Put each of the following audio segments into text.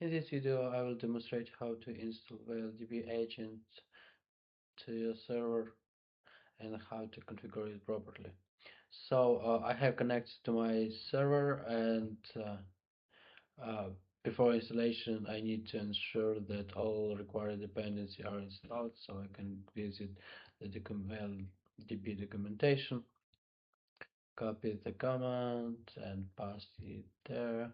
In this video, I will demonstrate how to install VeilDB Agent to your server and how to configure it properly. So I have connected to my server, and uh, before installation, I need to ensure that all required dependencies are installed, so I can visit the VeilDB documentation, copy the command, and paste it there.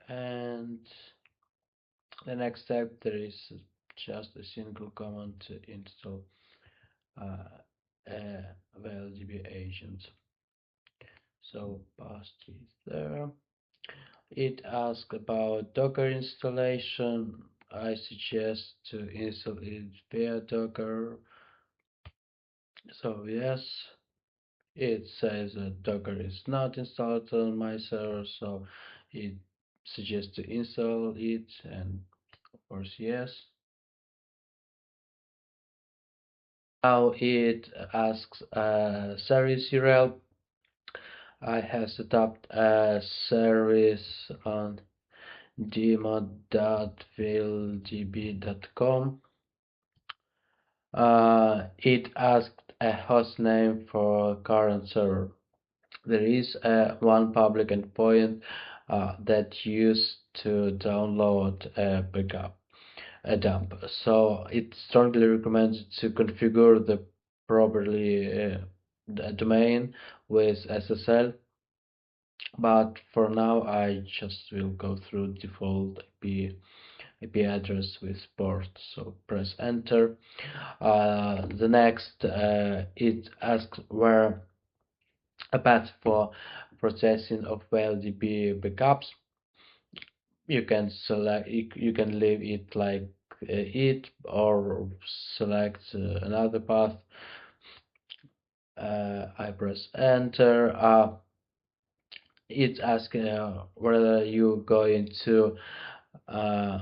And the next step, there is just a single command to install a VeilDB agent. So paste it there. It asks about Docker installation. I suggest to install it via Docker. So yes, it says that Docker is not installed on my server, so it suggests to install it, and of course yes. Now it asks a service URL. I have set up a service on demo.veildb.com. It asked a host name for current server. There is one public endpoint that used to download a backup, a dump. So it's strongly recommended to configure the properly the domain with SSL. But for now, I just will go through default IP address with port. So press enter. The next, it asks where a path for processing of VeilDB backups. You can select, you can leave it like it, or select another path. I press enter. It's asking whether you're going uh,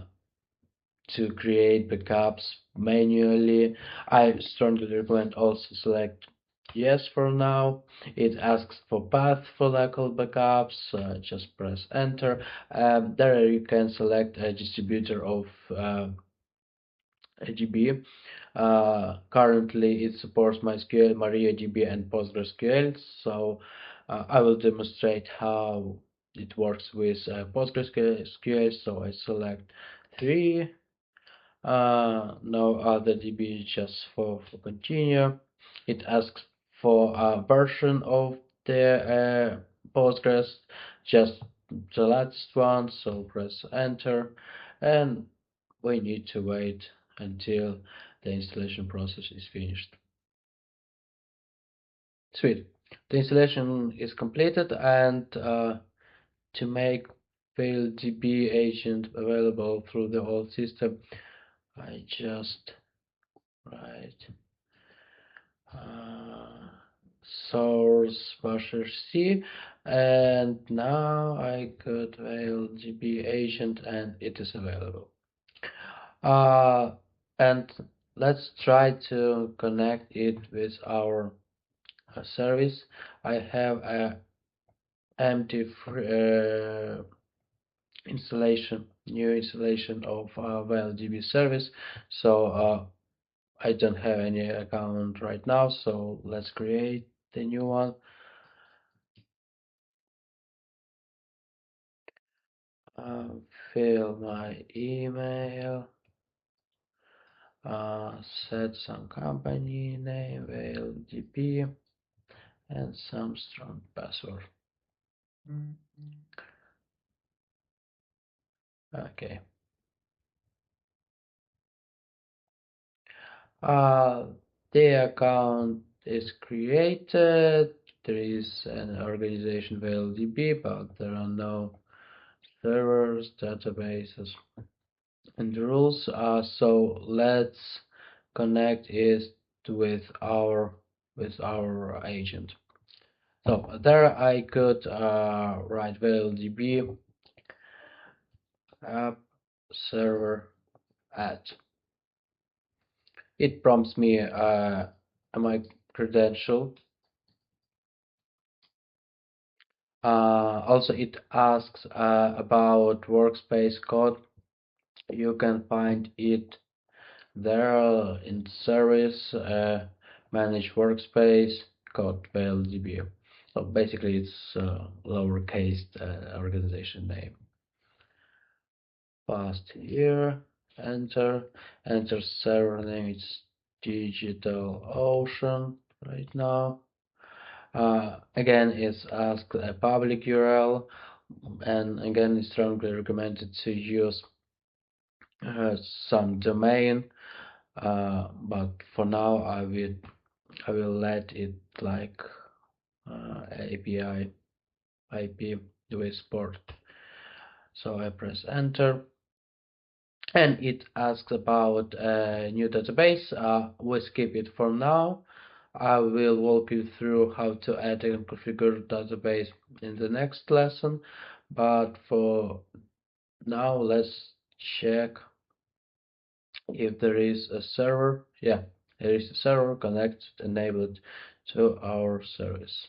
to create backups manually. I strongly recommend also select yes for now. It asks for path for local backups. Just press enter. There you can select a distributor of AGB. Currently it supports MySQL, MariaDB, and PostgreSQL. So I will demonstrate how it works with PostgreSQL. So I select 3. No other DB, just for continue. It asks for a version of the Postgres, just the latest one. So press enter, and we need to wait until the installation process is finished. Sweet. The installation is completed, and to make VeilDB agent available through the whole system, I just write source washer C, and now I could VeilDB agent, and it is available. And let's try to connect it with our service. I have a empty new installation of VeilDB service, so I don't have any account right now, so let's create the new one. Fill my email, set some company name, VeilDB, and some strong password. Okay. The account is created. There is an organization VeilDB, but there are no servers, databases, and rules. So let's connect it with our agent. So there I could write VeilDB app server add. It prompts me my credential. Also, it asks about workspace code. You can find it there in service, manage workspace code VeilDB. So basically, it's lowercase organization name. Past here, enter, enter server name. It's DigitalOcean right now. Again, it's asked a public URL, and again, it's strongly recommended to use some domain. But for now, I will let it like API IP with port. So I press enter, and it asks about a new database. We skip it for now. I will walk you through how to add and configure database in the next lesson, but for now, let's check if there is a server. Yeah, there is a server connected, enabled to our service.